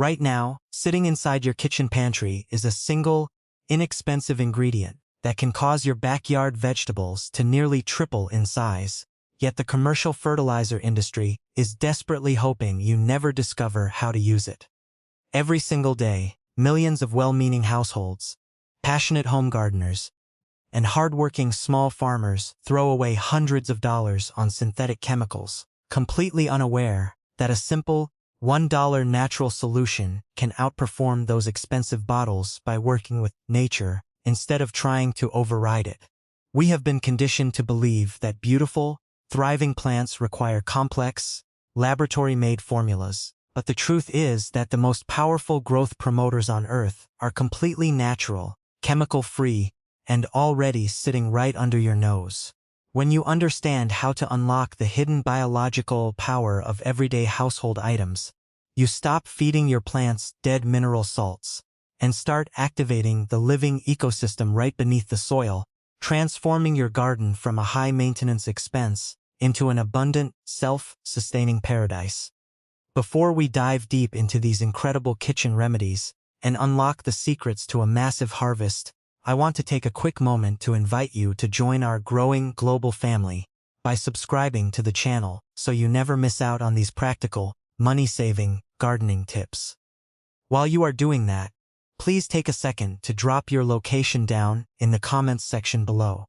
Right now, sitting inside your kitchen pantry is a single, inexpensive ingredient that can cause your backyard vegetables to nearly triple in size. Yet the commercial fertilizer industry is desperately hoping you never discover how to use it. Every single day, millions of well-meaning households, passionate home gardeners, and hardworking small farmers throw away hundreds of dollars on synthetic chemicals, completely unaware that a simple $1 natural solution can outperform those expensive bottles by working with nature instead of trying to override it. We have been conditioned to believe that beautiful, thriving plants require complex, laboratory-made formulas, but the truth is that the most powerful growth promoters on Earth are completely natural, chemical-free, and already sitting right under your nose. When you understand how to unlock the hidden biological power of everyday household items, you stop feeding your plants dead mineral salts and start activating the living ecosystem right beneath the soil, transforming your garden from a high-maintenance expense into an abundant, self-sustaining paradise. Before we dive deep into these incredible kitchen remedies and unlock the secrets to a massive harvest, I want to take a quick moment to invite you to join our growing global family by subscribing to the channel so you never miss out on these practical, money-saving gardening tips. While you are doing that, please take a second to drop your location down in the comments section below.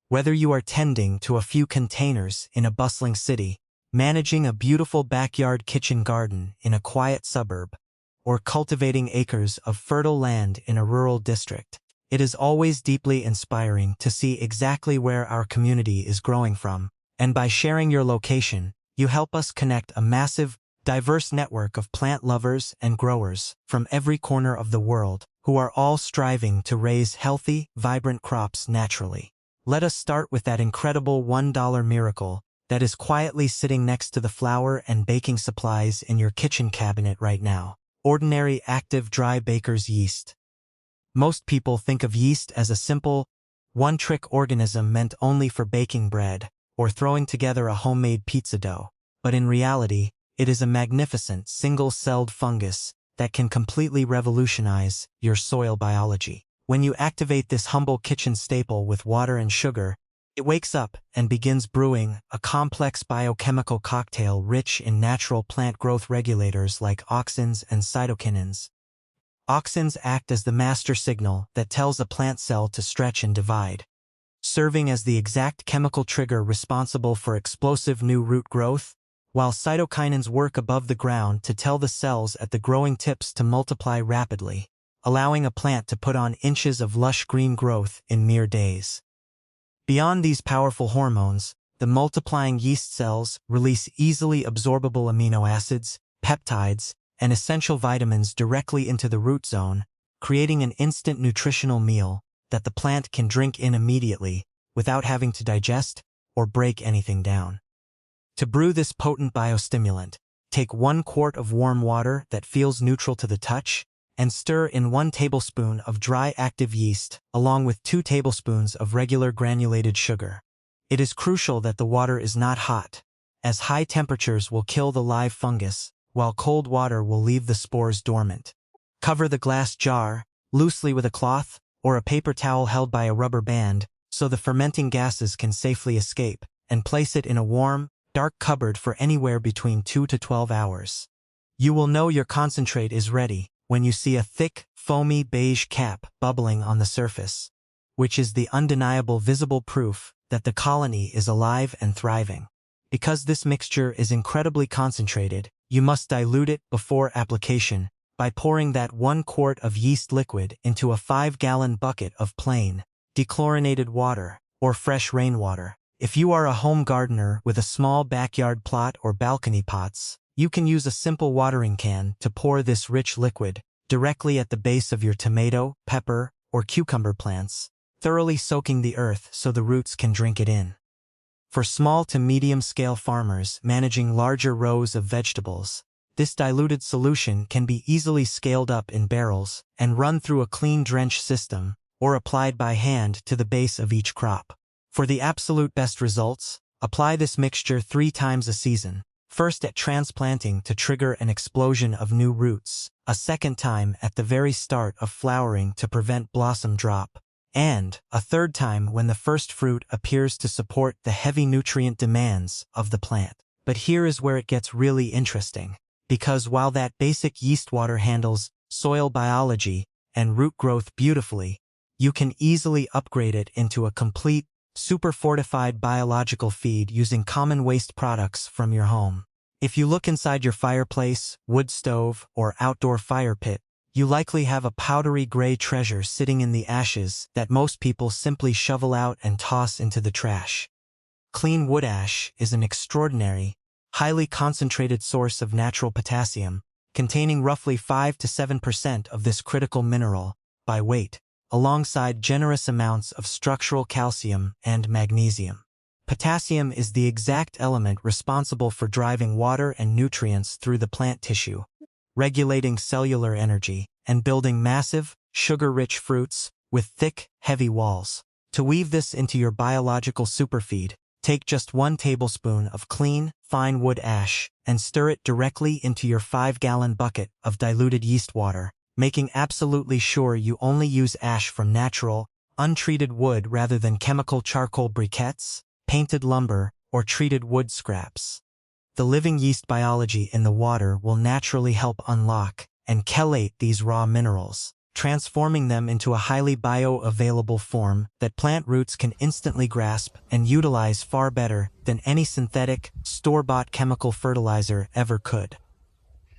Whether you are tending to a few containers in a bustling city, managing a beautiful backyard kitchen garden in a quiet suburb, or cultivating acres of fertile land in a rural district, it is always deeply inspiring to see exactly where our community is growing from, and by sharing your location, you help us connect a massive, diverse network of plant lovers and growers from every corner of the world who are all striving to raise healthy, vibrant crops naturally. Let us start with that incredible $1 miracle that is quietly sitting next to the flour and baking supplies in your kitchen cabinet right now: ordinary active dry baker's yeast. Most people think of yeast as a simple, one-trick organism meant only for baking bread or throwing together a homemade pizza dough. But in reality, it is a magnificent single-celled fungus that can completely revolutionize your soil biology. When you activate this humble kitchen staple with water and sugar, it wakes up and begins brewing a complex biochemical cocktail rich in natural plant growth regulators like auxins and cytokinins. Auxins act as the master signal that tells a plant cell to stretch and divide, serving as the exact chemical trigger responsible for explosive new root growth, while cytokinins work above the ground to tell the cells at the growing tips to multiply rapidly, allowing a plant to put on inches of lush green growth in mere days. Beyond these powerful hormones, the multiplying yeast cells release easily absorbable amino acids, peptides, and essential vitamins directly into the root zone, creating an instant nutritional meal that the plant can drink in immediately without having to digest or break anything down. To brew this potent biostimulant, take 1 quart of warm water that feels neutral to the touch and stir in 1 tablespoon of dry active yeast along with 2 tablespoons of regular granulated sugar. It is crucial that the water is not hot, as high temperatures will kill the live fungus, while cold water will leave the spores dormant. Cover the glass jar loosely with a cloth or a paper towel held by a rubber band so the fermenting gases can safely escape, and place it in a warm, dark cupboard for anywhere between 2 to 12 hours. You will know your concentrate is ready when you see a thick, foamy beige cap bubbling on the surface, which is the undeniable visible proof that the colony is alive and thriving. Because this mixture is incredibly concentrated, you must dilute it before application by pouring that 1 quart of yeast liquid into a 5-gallon bucket of plain, dechlorinated water or fresh rainwater. If you are a home gardener with a small backyard plot or balcony pots, you can use a simple watering can to pour this rich liquid directly at the base of your tomato, pepper, or cucumber plants, thoroughly soaking the earth so the roots can drink it in. For small to medium-scale farmers managing larger rows of vegetables, this diluted solution can be easily scaled up in barrels and run through a clean drench system or applied by hand to the base of each crop. For the absolute best results, apply this mixture 3 times a season, First at transplanting to trigger an explosion of new roots, a second time at the very start of flowering to prevent blossom drop, and a third time when the first fruit appears to support the heavy nutrient demands of the plant. But here is where it gets really interesting, because while that basic yeast water handles soil biology and root growth beautifully, you can easily upgrade it into a complete, super-fortified biological feed using common waste products from your home. If you look inside your fireplace, wood stove, or outdoor fire pit, you likely have a powdery gray treasure sitting in the ashes that most people simply shovel out and toss into the trash. Clean wood ash is an extraordinary, highly concentrated source of natural potassium, containing roughly 5 to 7% of this critical mineral by weight, alongside generous amounts of structural calcium and magnesium. Potassium is the exact element responsible for driving water and nutrients through the plant tissue, regulating cellular energy, and building massive, sugar-rich fruits with thick, heavy walls. To weave this into your biological superfeed, take just 1 tablespoon of clean, fine wood ash and stir it directly into your 5-gallon bucket of diluted yeast water, making absolutely sure you only use ash from natural, untreated wood rather than chemical charcoal briquettes, painted lumber, or treated wood scraps. The living yeast biology in the water will naturally help unlock and chelate these raw minerals, transforming them into a highly bioavailable form that plant roots can instantly grasp and utilize far better than any synthetic, store-bought chemical fertilizer ever could.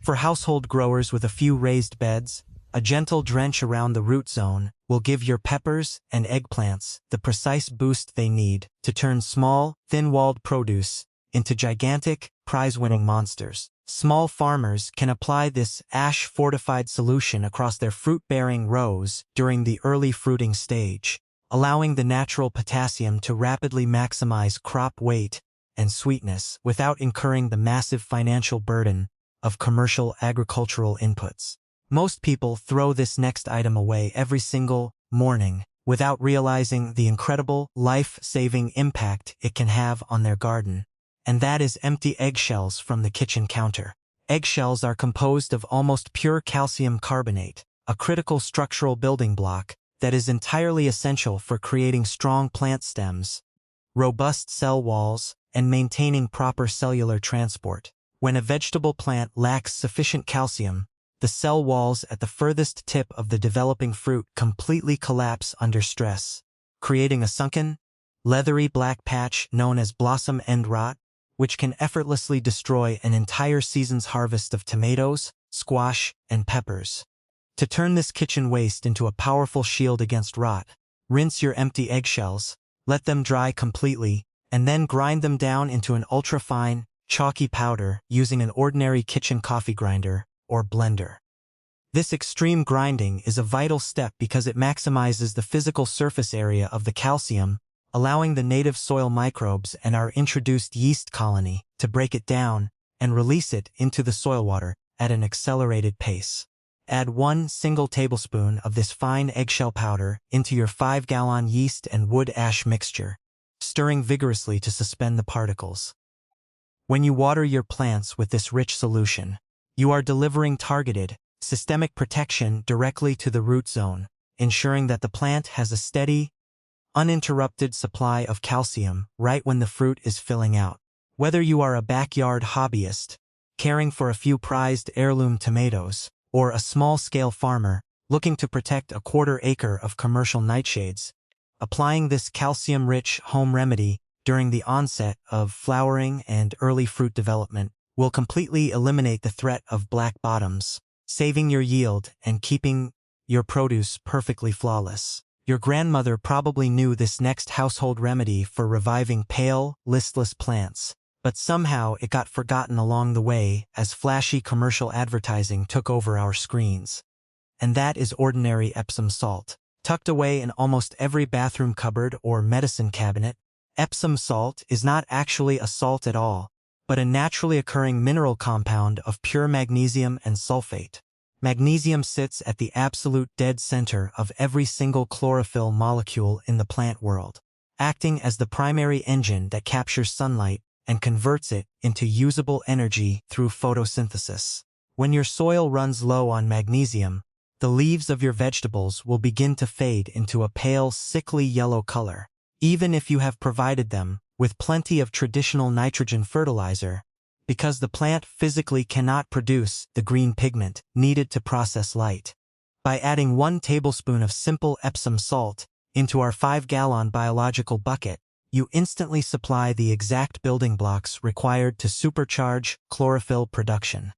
For household growers with a few raised beds, a gentle drench around the root zone will give your peppers and eggplants the precise boost they need to turn small, thin-walled produce into gigantic, prize-winning monsters. Small farmers can apply this ash-fortified solution across their fruit-bearing rows during the early fruiting stage, allowing the natural potassium to rapidly maximize crop weight and sweetness without incurring the massive financial burden of commercial agricultural inputs. Most people throw this next item away every single morning without realizing the incredible, life-saving impact it can have on their garden. And that is empty eggshells from the kitchen counter. Eggshells are composed of almost pure calcium carbonate, a critical structural building block that is entirely essential for creating strong plant stems, robust cell walls, and maintaining proper cellular transport. When a vegetable plant lacks sufficient calcium, the cell walls at the furthest tip of the developing fruit completely collapse under stress, creating a sunken, leathery black patch known as blossom end rot, which can effortlessly destroy an entire season's harvest of tomatoes, squash, and peppers. To turn this kitchen waste into a powerful shield against rot, rinse your empty eggshells, let them dry completely, and then grind them down into an ultra-fine, chalky powder using an ordinary kitchen coffee grinder or blender. This extreme grinding is a vital step because it maximizes the physical surface area of the calcium, allowing the native soil microbes and our introduced yeast colony to break it down and release it into the soil water at an accelerated pace. Add 1 single tablespoon of this fine eggshell powder into your 5-gallon yeast and wood ash mixture, stirring vigorously to suspend the particles. When you water your plants with this rich solution, you are delivering targeted, systemic protection directly to the root zone, ensuring that the plant has a steady, uninterrupted supply of calcium right when the fruit is filling out. Whether you are a backyard hobbyist, caring for a few prized heirloom tomatoes, or a small-scale farmer looking to protect a 1/4 acre of commercial nightshades, applying this calcium-rich home remedy during the onset of flowering and early fruit development will completely eliminate the threat of black bottoms, saving your yield and keeping your produce perfectly flawless. Your grandmother probably knew this next household remedy for reviving pale, listless plants, but somehow it got forgotten along the way as flashy commercial advertising took over our screens. And that is ordinary Epsom salt. Tucked away in almost every bathroom cupboard or medicine cabinet, Epsom salt is not actually a salt at all, but a naturally occurring mineral compound of pure magnesium and sulfate. Magnesium sits at the absolute dead center of every single chlorophyll molecule in the plant world, acting as the primary engine that captures sunlight and converts it into usable energy through photosynthesis. When your soil runs low on magnesium, the leaves of your vegetables will begin to fade into a pale, sickly yellow color. Even if you have provided them with plenty of traditional nitrogen fertilizer, because the plant physically cannot produce the green pigment needed to process light. By adding 1 tablespoon of simple Epsom salt into our 5-gallon biological bucket, you instantly supply the exact building blocks required to supercharge chlorophyll production.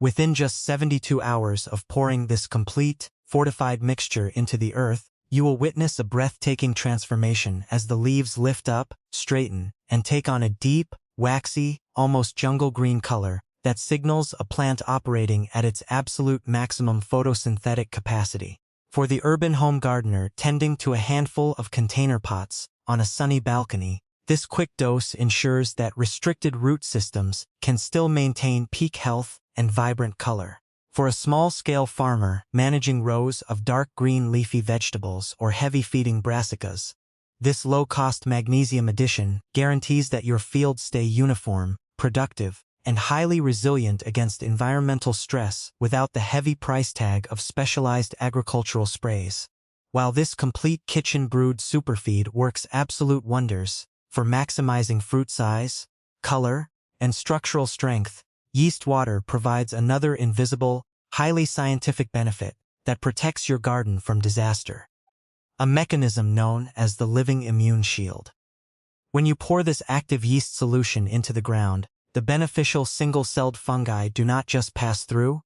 Within just 72 hours of pouring this complete, fortified mixture into the earth, you will witness a breathtaking transformation as the leaves lift up, straighten, and take on a deep, waxy, almost jungle green color that signals a plant operating at its absolute maximum photosynthetic capacity. For the urban home gardener tending to a handful of container pots on a sunny balcony, this quick dose ensures that restricted root systems can still maintain peak health and vibrant color. For a small-scale farmer managing rows of dark green leafy vegetables or heavy-feeding brassicas, this low-cost magnesium addition guarantees that your fields stay uniform, productive, and highly resilient against environmental stress without the heavy price tag of specialized agricultural sprays. While this complete kitchen-brewed superfeed works absolute wonders for maximizing fruit size, color, and structural strength, yeast water provides another invisible, highly scientific benefit that protects your garden from disaster. A mechanism known as the living immune shield. When you pour this active yeast solution into the ground, the beneficial single-celled fungi do not just pass through,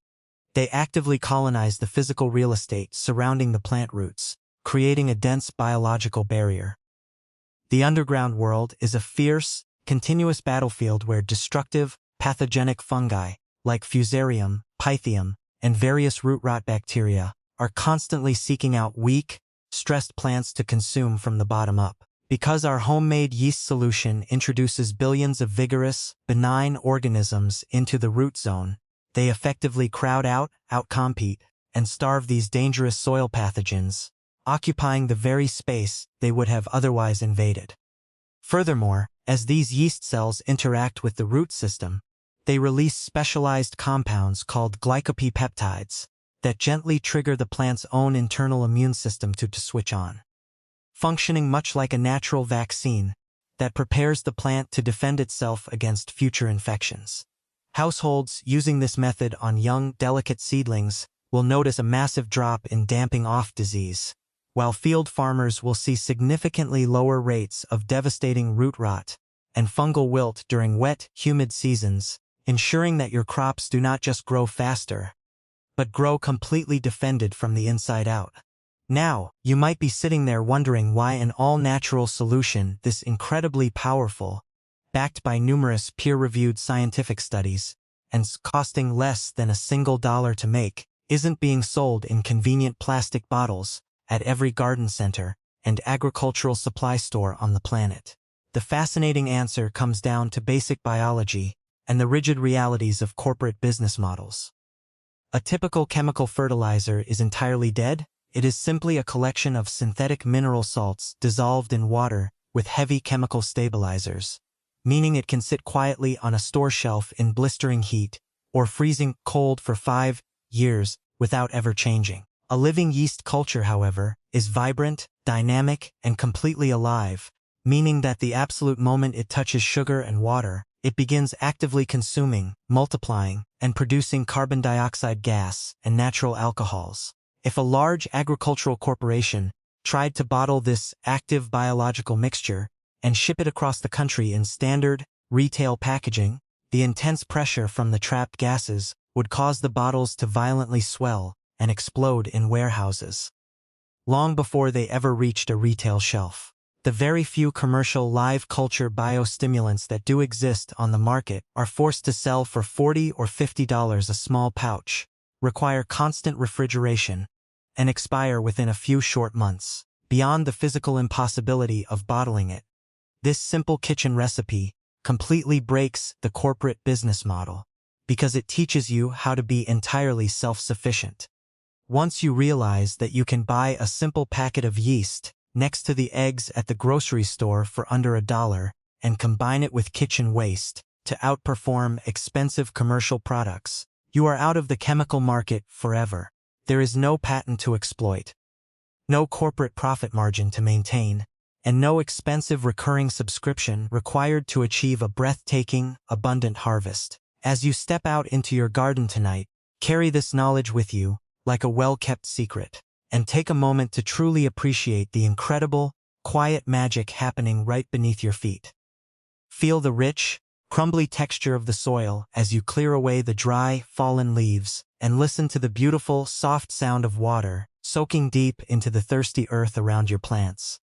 they actively colonize the physical real estate surrounding the plant roots, creating a dense biological barrier. The underground world is a fierce, continuous battlefield where destructive, pathogenic fungi, like Fusarium, Pythium, and various root rot bacteria, are constantly seeking out weak, stressed plants to consume from the bottom up. Because our homemade yeast solution introduces billions of vigorous, benign organisms into the root zone, they effectively crowd out, outcompete, and starve these dangerous soil pathogens, occupying the very space they would have otherwise invaded. Furthermore, as these yeast cells interact with the root system, they release specialized compounds called glycopeptides that gently trigger the plant's own internal immune system to switch on. Functioning much like a natural vaccine that prepares the plant to defend itself against future infections. Households using this method on young, delicate seedlings will notice a massive drop in damping off disease, while field farmers will see significantly lower rates of devastating root rot and fungal wilt during wet, humid seasons, ensuring that your crops do not just grow faster, but grow completely defended from the inside out. Now, you might be sitting there wondering why an all-natural solution this incredibly powerful, backed by numerous peer-reviewed scientific studies, and costing less than $1 to make, isn't being sold in convenient plastic bottles at every garden center and agricultural supply store on the planet. The fascinating answer comes down to basic biology and the rigid realities of corporate business models. A typical chemical fertilizer is entirely dead. It is simply a collection of synthetic mineral salts dissolved in water with heavy chemical stabilizers, meaning it can sit quietly on a store shelf in blistering heat or freezing cold for 5 years without ever changing. A living yeast culture, however, is vibrant, dynamic, and completely alive, meaning that the absolute moment it touches sugar and water, it begins actively consuming, multiplying, and producing carbon dioxide gas and natural alcohols. If a large agricultural corporation tried to bottle this active biological mixture and ship it across the country in standard, retail packaging, the intense pressure from the trapped gases would cause the bottles to violently swell and explode in warehouses, long before they ever reached a retail shelf. The very few commercial live culture biostimulants that do exist on the market are forced to sell for $40 or $50 a small pouch, require constant refrigeration, and expire within a few short months. Beyond the physical impossibility of bottling it, this simple kitchen recipe completely breaks the corporate business model because it teaches you how to be entirely self-sufficient. Once you realize that you can buy a simple packet of yeast next to the eggs at the grocery store for under $1, and combine it with kitchen waste to outperform expensive commercial products, you are out of the chemical market forever. There is no patent to exploit, no corporate profit margin to maintain, and no expensive recurring subscription required to achieve a breathtaking, abundant harvest. As you step out into your garden tonight, carry this knowledge with you like a well-kept secret, and take a moment to truly appreciate the incredible, quiet magic happening right beneath your feet. Feel the rich, crumbly texture of the soil as you clear away the dry, fallen leaves, and listen to the beautiful, soft sound of water soaking deep into the thirsty earth around your plants.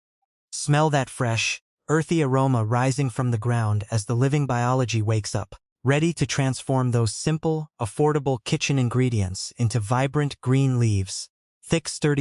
Smell that fresh, earthy aroma rising from the ground as the living biology wakes up, ready to transform those simple, affordable kitchen ingredients into vibrant green leaves, thick, sturdy